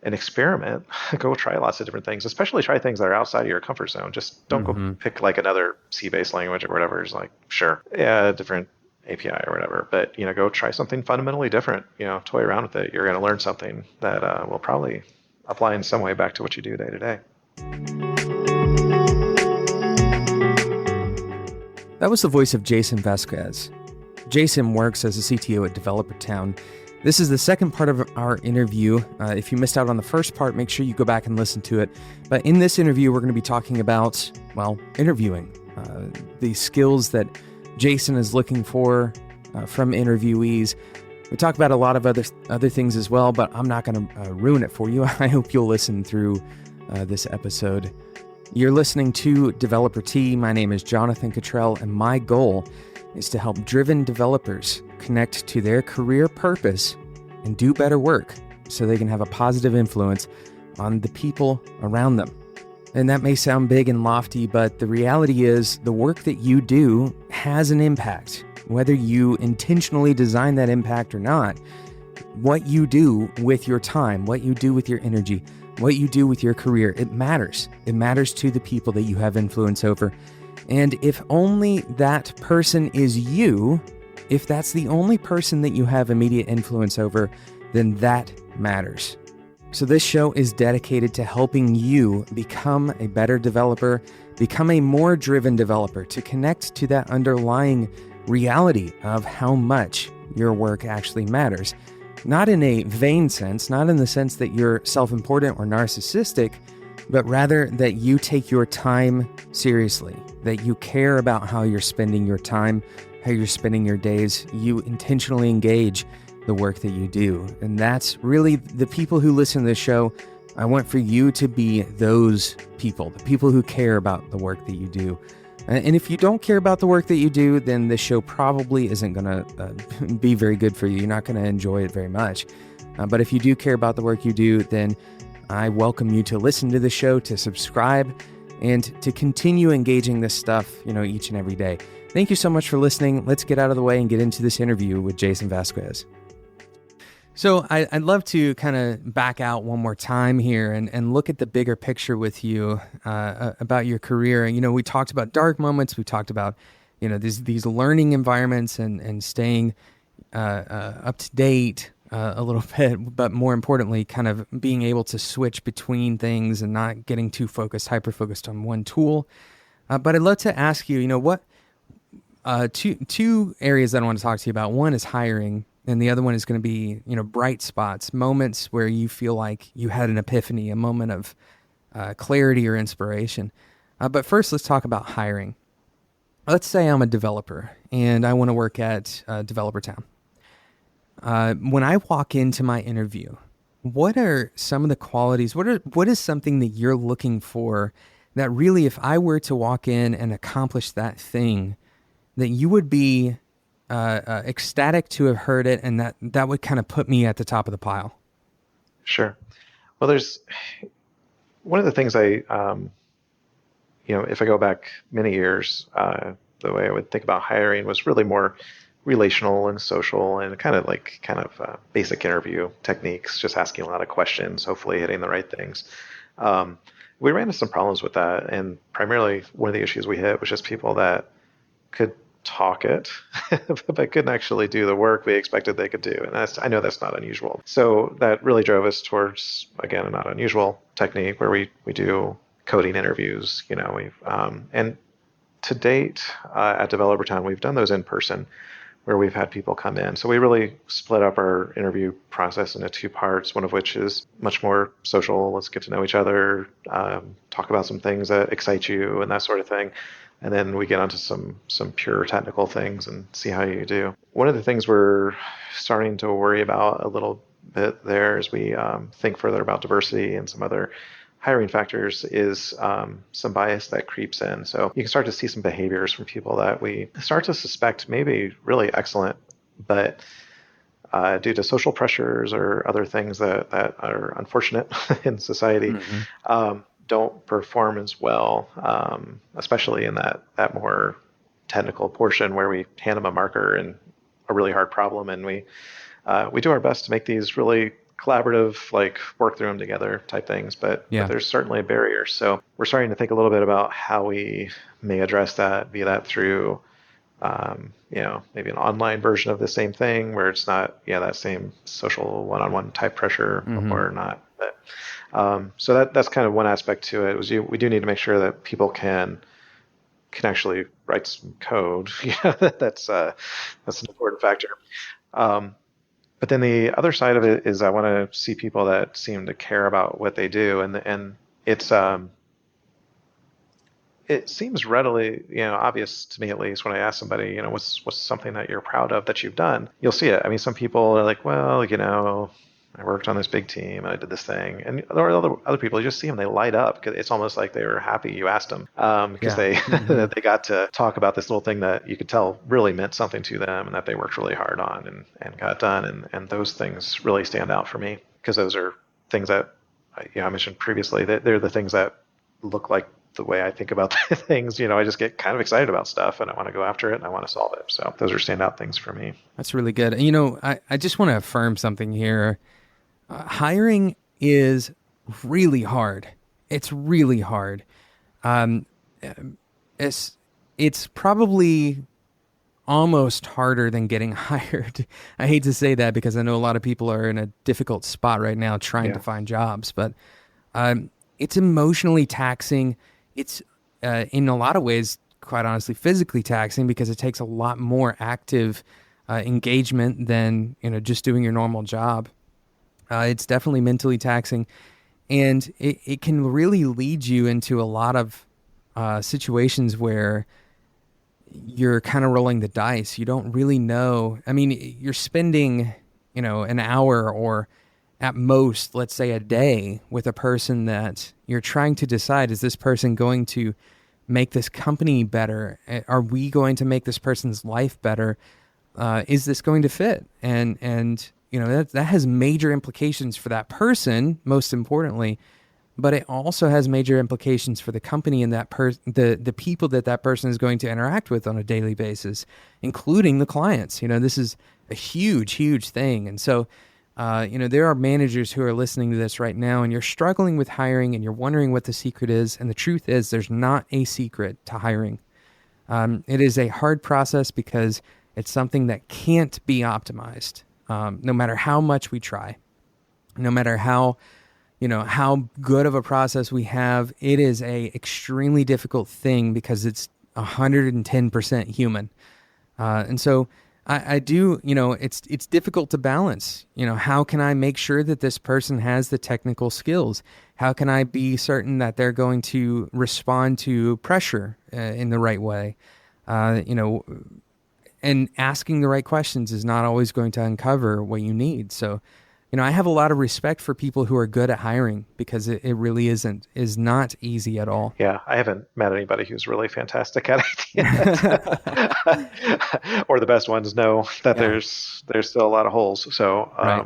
and experiment. Go try lots of different things, especially try things that are outside of your comfort zone. Just don't go Mm-hmm. pick like another C-based language or whatever. It's like, sure, yeah, different API or whatever, but go try something fundamentally different. Toy around with it. You're going to learn something that will probably apply in some way back to what you do day to day. That was the voice of Jason Vasquez. Jason works as a CTO at Developertown. This is the second part of our interview. If you missed out on the first part, make sure you go back and listen to it. But in this interview, we're going to be talking about, interviewing, the skills that Jason is looking for from interviewees. We talk about a lot of other things as well, but I'm not going to ruin it for you. I hope you'll listen through this episode. You're listening to Developer Tea. My name is Jonathan Cottrell, and my goal is to help driven developers connect to their career purpose and do better work so they can have a positive influence on the people around them. And that may sound big and lofty, but the reality is the work that you do has an impact. Whether you intentionally design that impact or not, what you do with your time, what you do with your energy, what you do with your career, it matters. It matters to the people that you have influence over. And if only that person is you, if that's the only person that you have immediate influence over, then that matters. So this show is dedicated to helping you become a better developer, become a more driven developer, to connect to that underlying reality of how much your work actually matters. Not in a vain sense, not in the sense that you're self-important or narcissistic, but rather that you take your time seriously, that you care about how you're spending your time, how you're spending your days. You intentionally engage the work that you do. And that's really the people who listen to this show. I want for you to be those people, the people who care about the work that you do. And if you don't care about the work that you do, then this show probably isn't going to be very good for you. You're not going to enjoy it very much. But if you do care about the work you do, then I welcome you to listen to the show, to subscribe, and to continue engaging this stuff, each and every day. Thank you so much for listening. Let's get out of the way and get into this interview with Jason Vasquez. So I'd love to kind of back out one more time here and look at the bigger picture with you about your career. We talked about dark moments. We talked about, these learning environments and staying up to date a little bit, but more importantly, kind of being able to switch between things and not getting too hyper-focused on one tool. But I'd love to ask you, what two areas that I want to talk to you about. One is hiring. And the other one is going to be, bright spots, moments where you feel like you had an epiphany, a moment of clarity or inspiration. But first, let's talk about hiring. Let's say I'm a developer and I want to work at Developertown. When I walk into my interview, what are some of the qualities? What is something that you're looking for that really, if I were to walk in and accomplish that thing, that you would be ecstatic to have heard it, and that would kind of put me at the top of the pile? Sure. Well, there's one of the things if I go back many years, the way I would think about hiring was really more relational and social and kind of basic interview techniques, just asking a lot of questions, hopefully hitting the right things. We ran into some problems with that, and primarily one of the issues we hit was just people that could talk it, but couldn't actually do the work we expected they could do. And I know that's not unusual. So that really drove us towards, again, a not unusual technique where we do coding interviews. And to date at Developertown, we've done those in person where we've had people come in. So we really split up our interview process into two parts, one of which is much more social. Let's get to know each other, talk about some things that excite you and that sort of thing. And then we get onto some pure technical things and see how you do. One of the things we're starting to worry about a little bit there as we think further about diversity and some other hiring factors is some bias that creeps in. So you can start to see some behaviors from people that we start to suspect may be really excellent, but due to social pressures or other things that are unfortunate in society, don't perform as well, especially in that more technical portion where we hand them a marker and a really hard problem, and we do our best to make these really collaborative, like work through them together type things, but Yeah. there's certainly a barrier. So we're starting to think a little bit about how we may address that, be that through maybe an online version of the same thing where it's not, that same social one-on-one type pressure Mm-hmm. or not. But so that's kind of one aspect to it. We do need to make sure that people can actually write some code. That's an important factor. Um, but then the other side of it is I want to see people that seem to care about what they do, and it's it seems readily, obvious to me at least when I ask somebody, what's something that you're proud of that you've done. You'll see it. I mean, some people are like, well, I worked on this big team and I did this thing, and there are other people. You just see them, they light up because it's almost like they were happy you asked them, because Yeah. they Mm-hmm. they got to talk about this little thing that you could tell really meant something to them and that they worked really hard on and got done, and those things really stand out for me because those are things that I mentioned previously, that they're the things that look like the way I think about things. I just get kind of excited about stuff and I want to go after it and I want to solve it. So those are standout things for me. That's really good. I just want to affirm something here. Hiring is really hard. It's really hard. Um, it's probably almost harder than getting hired. I hate to say that because I know a lot of people are in a difficult spot right now trying to Yeah. find jobs, but it's emotionally taxing. It's in a lot of ways, quite honestly, physically taxing because it takes a lot more active engagement than just doing your normal job. It's definitely mentally taxing, and it can really lead you into a lot of situations where you're kind of rolling the dice. You don't really know. I mean, you're spending, an hour or at most, let's say a day with a person that you're trying to decide, is this person going to make this company better? Are we going to make this person's life better? Is this going to fit? And that has major implications for that person, most importantly, but it also has major implications for the company and the people that person is going to interact with on a daily basis, including the clients. This is a huge, huge thing. And so, there are managers who are listening to this right now and you're struggling with hiring and you're wondering what the secret is. And the truth is there's not a secret to hiring. It is a hard process because it's something that can't be optimized, no matter how much we try, no matter how good of a process we have. It is a extremely difficult thing because it's 110% human. And so I do, it's difficult to balance. How can I make sure that this person has the technical skills? How can I be certain that they're going to respond to pressure in the right way? And asking the right questions is not always going to uncover what you need. So, I have a lot of respect for people who are good at hiring because it really is not easy at all. Yeah, I haven't met anybody who's really fantastic at it. Or the best ones know that Yeah. there's still a lot of holes. So Right.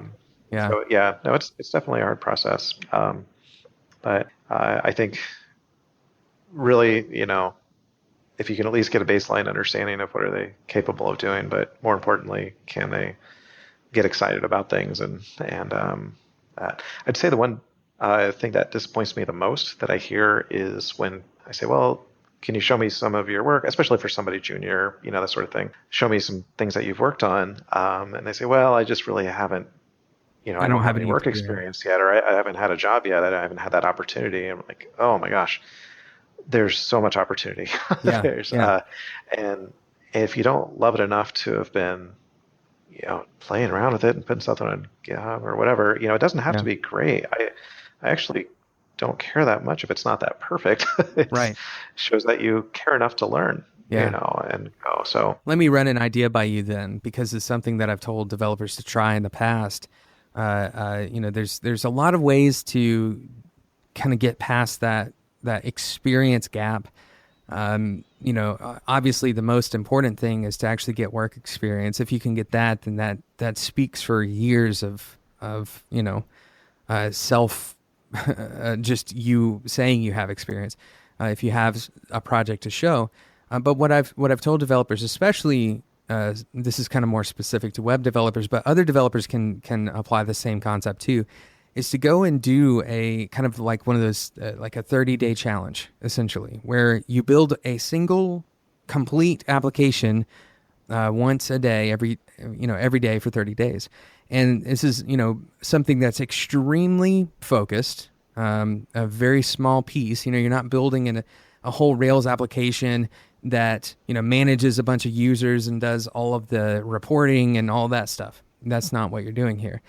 Yeah. so yeah, no, it's definitely a hard process. But I think really, if you can at least get a baseline understanding of what are they capable of doing, but more importantly, can they get excited about things and that. I'd say the one thing that disappoints me the most that I hear is when I say, well, can you show me some of your work, especially for somebody junior, that sort of thing. Show me some things that you've worked on. And they say, well, I just really haven't, I don't have any work experience yet, or I haven't had a job yet. I haven't had that opportunity. I'm like, oh my gosh, there's so much opportunity. Yeah. There's, Yeah. and if you don't love it enough to have been playing around with it and putting something on GitHub or whatever, it doesn't have Yeah. to be great. I actually don't care that much if it's not that perfect. It Right. shows that you care enough to learn, Yeah. and go. So Let me run an idea by you then, because it's something that I've told developers to try in the past. There's a lot of ways to kind of get past that experience gap. Obviously the most important thing is to actually get work experience. If you can get that, then that speaks for years of self, just you saying you have experience. If you have a project to show, but what I've told developers, especially this is kind of more specific to web developers, but other developers can apply the same concept too, is to go and do a kind of like one of those, like a 30-day challenge, essentially, where you build a single complete application once a day, every day for 30 days. And this is, something that's extremely focused, a very small piece. You're not building a whole Rails application that, manages a bunch of users and does all of the reporting and all that stuff. That's not what you're doing here.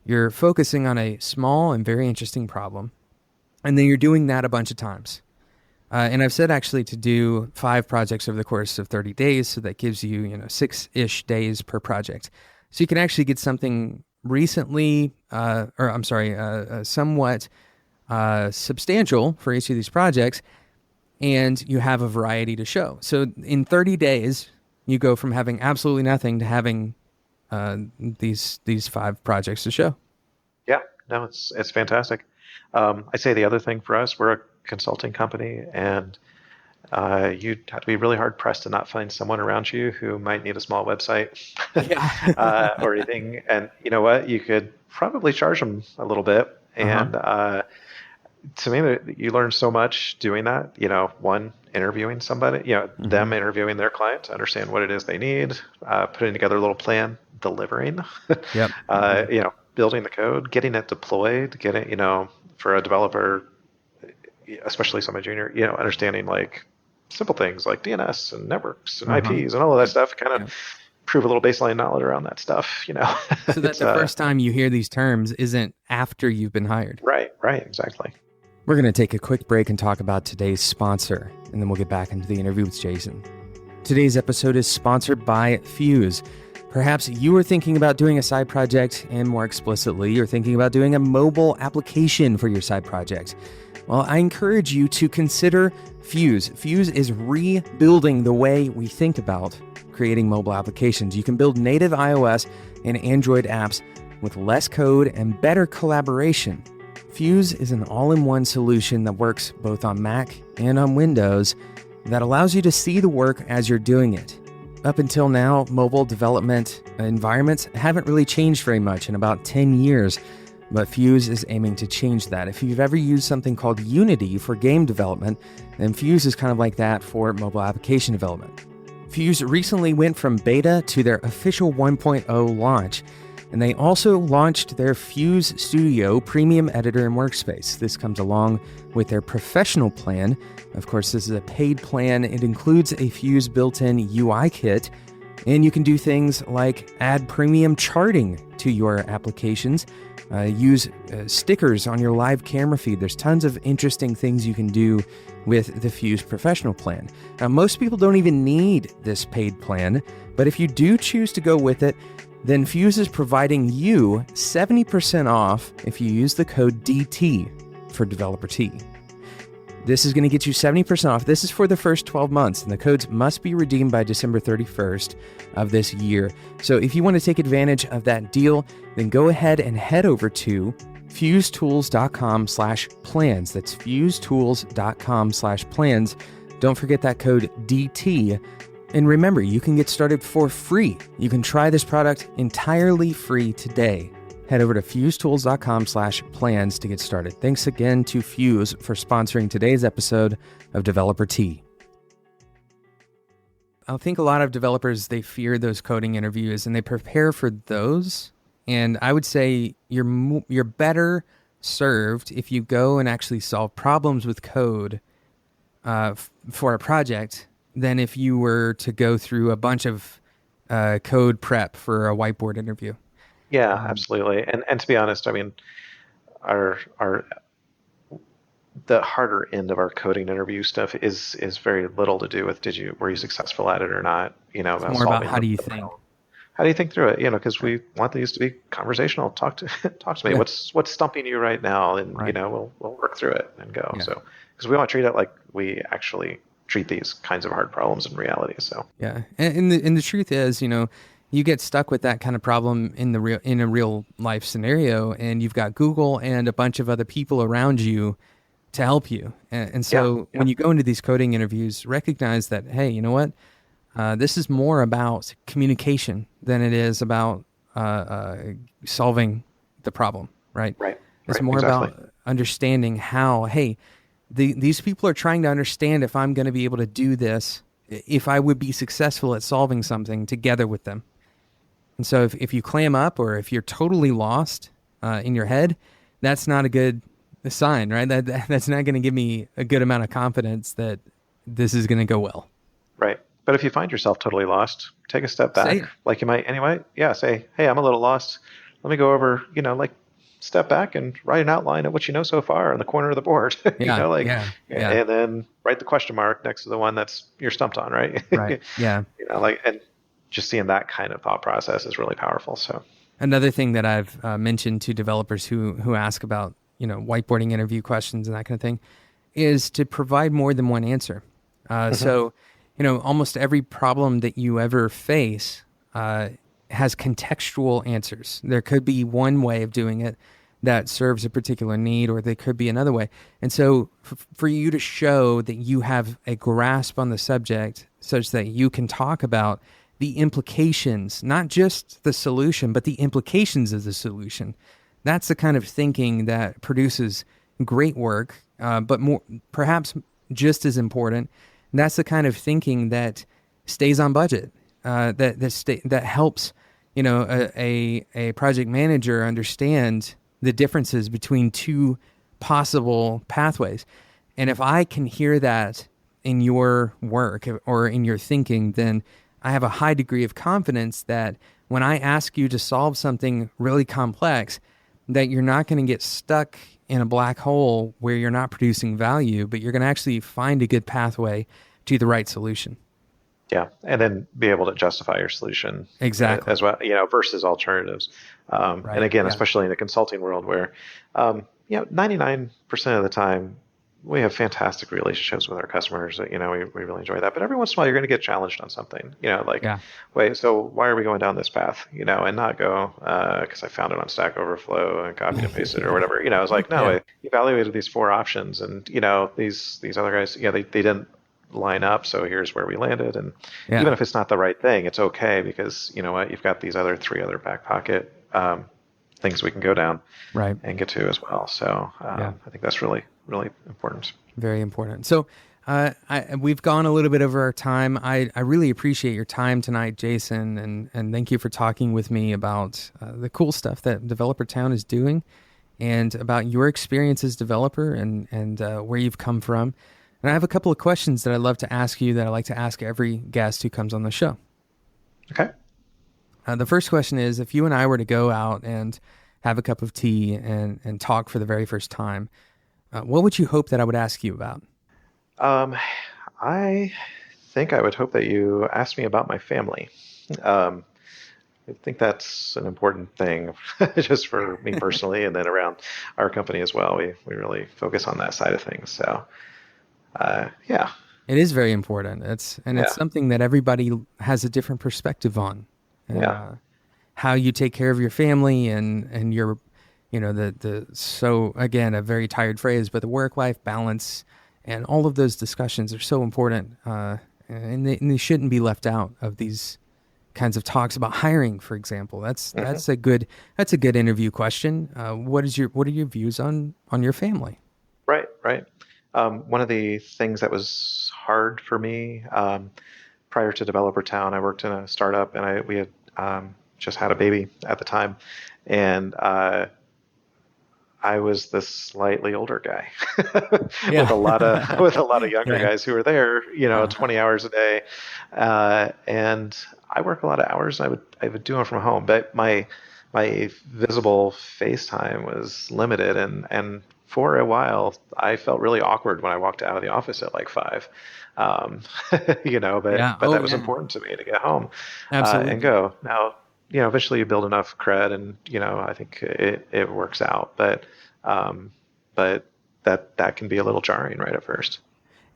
You're focusing on a small and very interesting problem, and then you're doing that a bunch of times. And I've said actually to do 5 projects over the course of 30 days, so that gives you, 6-ish days per project. So you can actually get something somewhat substantial for each of these projects, and you have a variety to show. So in 30 days, you go from having absolutely nothing to having these 5 projects to show. Yeah, no, it's fantastic. I'd say the other thing for us, we're a consulting company, and you'd have to be really hard pressed to not find someone around you who might need a small website or anything. And you know what? You could probably charge them a little bit. And to me, you learn so much doing that. One, interviewing somebody, them interviewing their client to understand what it is they need, putting together a little plan, delivering, building the code, getting it deployed, for a developer, especially someone junior, understanding like simple things like DNS and networks and IPs and all of that stuff, kind of prove a little baseline knowledge around that stuff, So that the first time you hear these terms isn't after you've been hired. Right, exactly. We're going to take a quick break and talk about today's sponsor, and then we'll get back into the interview with Jason. Today's episode is sponsored by Fuse. Perhaps you are thinking about doing a side project, and more explicitly, you're thinking about doing a mobile application for your side project. Well, I encourage you to consider Fuse. Fuse is rebuilding the way we think about creating mobile applications. You can build native iOS and Android apps with less code and better collaboration. Fuse is an all-in-one solution that works both on Mac and on Windows that allows you to see the work as you're doing it. Up until now, mobile development environments haven't really changed very much in about 10 years, but Fuse is aiming to change that. If you've ever used something called Unity for game development, then Fuse is kind of like that for mobile application development. Fuse recently went from beta to their official 1.0 launch, and they also launched their Fuse Studio premium editor and workspace. This comes along with their professional plan. Of course, this is a paid plan. It includes a Fuse built-in UI kit, and you can do things like add premium charting to your applications, use stickers on your live camera feed. There's tons of interesting things you can do with the Fuse professional plan. Now, most people don't even need this paid plan, but if you do choose to go with it, then Fuse is providing you 70% off if you use the code DT for Developer T. This is going to get you 70% off. This is for the first 12 months, and the codes must be redeemed by December 31st of this year. So if you want to take advantage of that deal, then go ahead and head over to fusetools.com/plans. That's fusetools.com/plans. Don't forget that code DT. And remember, you can get started for free. You can try this product entirely free today. Head over to fusetools.com/plans to get started. Thanks again to Fuse for sponsoring today's episode of Developer T. I think a lot of developers, they fear those coding interviews and they prepare for those. And I would say you're better served if you go and actually solve problems with code for a project than if you were to go through a bunch of code prep for a whiteboard interview. Yeah, absolutely. And to be honest, I mean, our the harder end of our coding interview stuff is very little to do with were you successful at it or not? It's more about how do you think. How do you think through it? Because we want these to be conversational. Talk to me. Yeah. What's stumping you right now, and Right. We'll work through it and go. Yeah. So because we want to treat it like we actually treat these kinds of hard problems in reality. So yeah, and the truth is, you get stuck with that kind of problem in a real life scenario, and you've got Google and a bunch of other people around you to help you. And so when you go into these coding interviews, recognize that, hey, you know what? This is more about communication than it is about solving the problem, right? Right. It's Right. more Exactly. about understanding how, hey, these people are trying to understand if I'm going to be able to do this, if I would be successful at solving something together with them. And so if you clam up or if you're totally lost in your head, that's not a good sign, right? That's not going to give me a good amount of confidence that this is going to go well. Right. But if you find yourself totally lost, take a step Say back, it. like you might anyway. Yeah, say, "Hey, I'm a little lost. Let me go over, like step back and write an outline of what you know so far in the corner of the board." Yeah, Like, yeah, yeah. and then write the question mark next to the one that's you're stumped on, right? Right. Yeah. Like, and just seeing that kind of thought process is really powerful. So, Another thing that I've mentioned to developers who ask about whiteboarding interview questions and that kind of thing is to provide more than one answer. mhm. So, almost every problem that you ever face has contextual answers. There could be one way of doing it that serves a particular need, or there could be another way. And so, for you to show that you have a grasp on the subject such that you can talk about the implications, not just the solution, but the implications of the solution. That's the kind of thinking that produces great work, but more, perhaps just as important, that's the kind of thinking that stays on budget, that helps a project manager understand the differences between two possible pathways. And if I can hear that in your work or in your thinking, then I have a high degree of confidence that when I ask you to solve something really complex, that you're not going to get stuck in a black hole where you're not producing value, but you're going to actually find a good pathway to the right solution. Yeah, and then be able to justify your solution Exactly. as well, versus alternatives. And Right. again, Yeah. especially in the consulting world, where 99% of the time we have fantastic relationships with our customers. We really enjoy that. But every once in a while, you're going to get challenged on something. Like, Yeah. wait, so why are we going down this path? And not go because I found it on Stack Overflow and copied and pasted or whatever. It's like, no, Yeah. I evaluated these four options, and these other guys, they didn't line up, so here's where we landed. And even Yeah. if it's not the right thing, it's okay, because you know what, you've got these three other back pocket things we can go down Right. and get to as well. So Yeah. I think that's really, really important. Very important. So we've gone a little bit over our time. I really appreciate your time tonight, Jason, and thank you for talking with me about the cool stuff that Developertown is doing and about your experience as developer and where you've come from. And I have a couple of questions that I'd love to ask you that I like to ask every guest who comes on the show. Okay. The first question is, if you and I were to go out and have a cup of tea and talk for the very first time, what would you hope that I would ask you about? Um, I think I would hope that you asked me about my family. Um, I think that's an important thing just for me personally, and then around our company as well. We really focus on that side of things. So, yeah, It is very important. It's yeah, something that everybody has a different perspective on, and yeah. how you take care of your family and your, the so again a very tired phrase, but the work-life balance and all of those discussions are so important, and they shouldn't be left out of these kinds of talks about hiring, for example. That's Mhm. that's a good interview question. What are your views on your family? Right, right. One of the things that was hard for me prior to Developertown, I worked in a startup, and we had just had a baby at the time, and I was the slightly older guy with a lot of Yeah. with a lot of younger Yeah. guys who were there, Uh-huh. 20 hours a day, and I work a lot of hours. I would do them from home, but my visible face time was limited, and for a while I felt really awkward when I walked out of the office at like 5. Um, Yeah. but Oh, that was yeah. important to me to get home and Absolutely. go. Now, eventually you build enough cred, and I think it works out. Um, but that can be a little jarring right at first.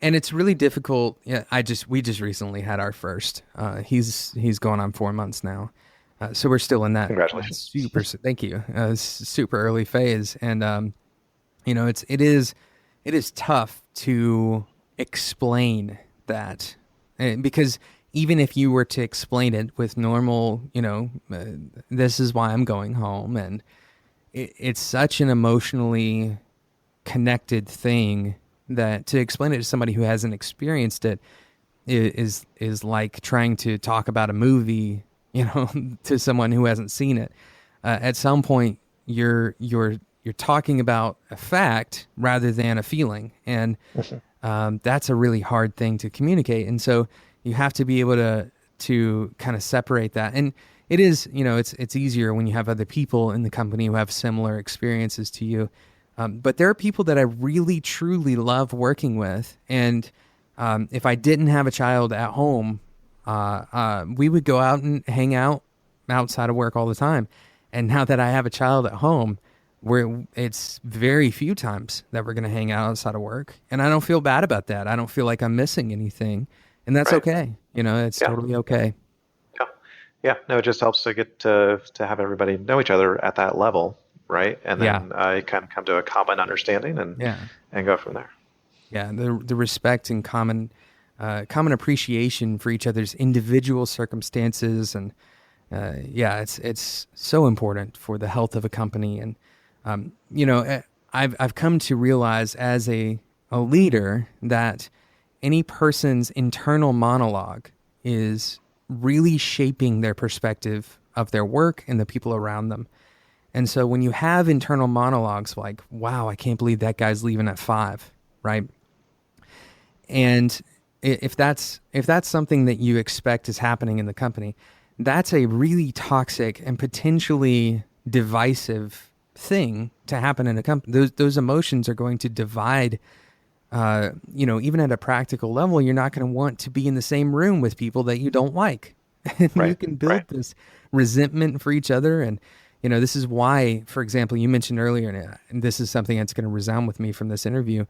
And it's really difficult. Yeah, we just recently had our first. He's going on 4 months now, so we're still in that Congratulations. thank you, super early phase, and it is tough to explain that, because even if you were to explain it with normal, this is why I'm going home. And it's such an emotionally connected thing that to explain it to somebody who hasn't experienced it is like trying to talk about a movie, to someone who hasn't seen it. At some point, you're talking about a fact rather than a feeling, and that's a really hard thing to communicate. And so you have to be able to kind of separate that. And it is, it's easier when you have other people in the company who have similar experiences to you. But there are people that I really, truly love working with. And if I didn't have a child at home, we would go out and hang out outside of work all the time. And now that I have a child at home, it's very few times that we're going to hang out outside of work. And I don't feel bad about that. I don't feel like I'm missing anything. And that's okay. It's totally okay. Yeah. Yeah. No, it just helps to get to have everybody know each other at that level. Right. And then you kind of come to a common understanding and go from there. Yeah. The respect and common appreciation for each other's individual circumstances. And it's so important for the health of a company. And, I've come to realize as a leader that any person's internal monologue is really shaping their perspective of their work and the people around them. And so when you have internal monologues like, wow, I can't believe that guy's leaving at 5, right? And if that's something that you expect is happening in the company, that's a really toxic and potentially divisive thing to happen in a company. Those emotions are going to divide. Even at a practical level, you're not going to want to be in the same room with people that you don't like. And you can build this resentment for each other. And, this is why, for example, you mentioned earlier, and this is something that's going to resound with me from this interview,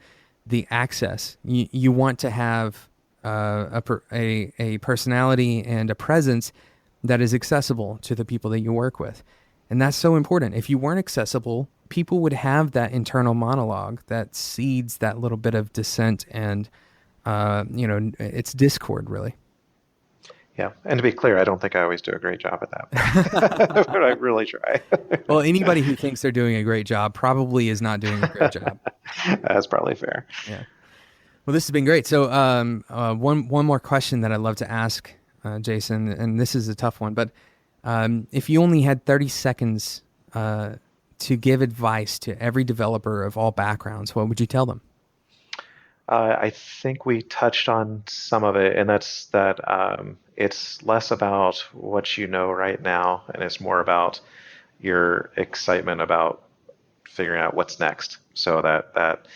the access. You want to have a personality and a presence that is accessible to the people that you work with. And that's so important. If you weren't accessible, people would have that internal monologue that seeds that little bit of dissent and, it's discord, really. Yeah. And to be clear, I don't think I always do a great job at that, but I really try. Well, anybody who thinks they're doing a great job probably is not doing a great job. That's probably fair. Yeah. Well, this has been great. So one more question that I'd love to ask, Jason, and this is a tough one, but if you only had 30 seconds to give advice to every developer of all backgrounds, what would you tell them? I think we touched on some of it, and that's that it's less about what you know right now, and it's more about your excitement about figuring out what's next. So that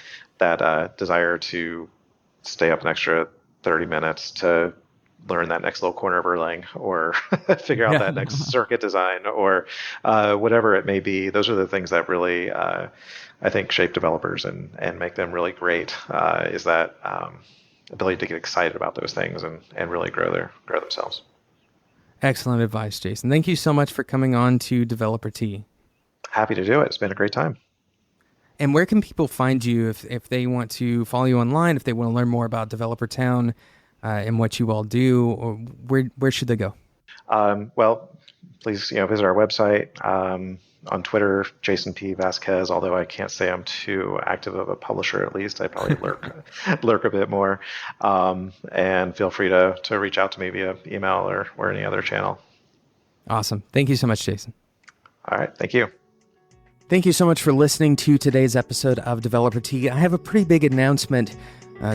desire to stay up an extra 30 minutes to learn that next little corner of Erlang or figure out that next circuit design or whatever it may be. Those are the things that really, I think, shape developers and make them really great, is that ability to get excited about those things and really grow themselves. Excellent advice, Jason. Thank you so much for coming on to Developer Tea. Happy to do it. It's been a great time. And where can people find you if they want to follow you online, if they want to learn more about Developertown and what you all do, or where should they go? Well, please visit our website. On Twitter, Jason P. Vasquez, although I can't say I'm too active of a publisher, at least. I probably lurk a bit more. And feel free to reach out to me via email or any other channel. Awesome. Thank you so much, Jason. All right. Thank you. Thank you so much for listening to today's episode of Developer Tea. I have a pretty big announcement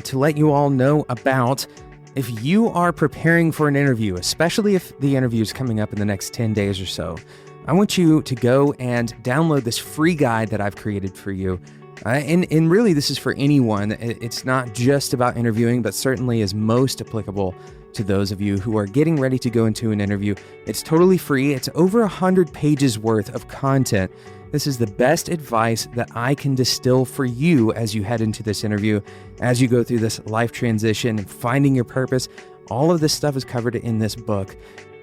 to let you all know about. If you are preparing for an interview, especially if the interview is coming up in the next 10 days or so, I want you to go and download this free guide that I've created for you. And really, this is for anyone. It's not just about interviewing, but certainly is most applicable to those of you who are getting ready to go into an interview. It's totally free. It's over 100 pages worth of content. This is the best advice that I can distill for you as you head into this interview, as you go through this life transition and finding your purpose. All of this stuff is covered in this book.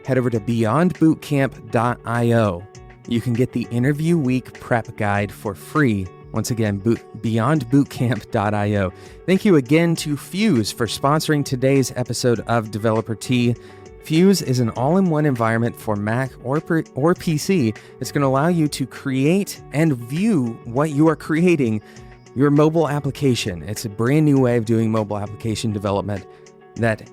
Head over to beyondbootcamp.io. You can get the interview week prep guide for free Once again, beyondbootcamp.io. Thank you again to Fuse for sponsoring today's episode of Developer Tea. Fuse is an all-in-one environment for Mac or PC. It's going to allow you to create and view what you are creating, your mobile application. It's a brand new way of doing mobile application development that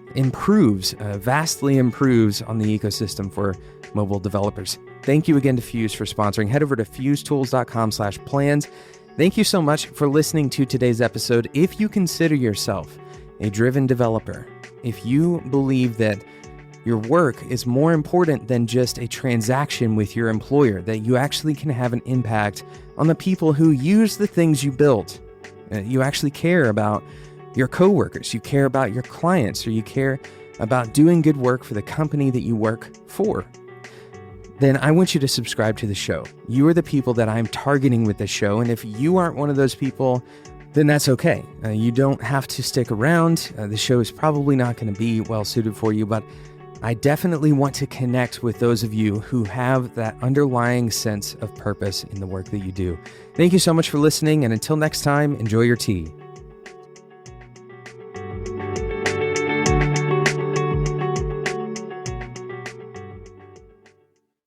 vastly improves on the ecosystem for mobile developers. Thank you again to Fuse for sponsoring. Head over to fusetools.com/plans. Thank you so much for listening to today's episode. If you consider yourself a driven developer, if you believe that your work is more important than just a transaction with your employer, that you actually can have an impact on the people who use the things you build, you actually care about your coworkers, you care about your clients, or you care about doing good work for the company that you work for, then I want you to subscribe to the show. You are the people that I'm targeting with this show, and if you aren't one of those people, then that's okay. You don't have to stick around. The show is probably not going to be well suited for you, but I definitely want to connect with those of you who have that underlying sense of purpose in the work that you do. Thank you so much for listening, and until next time, enjoy your tea.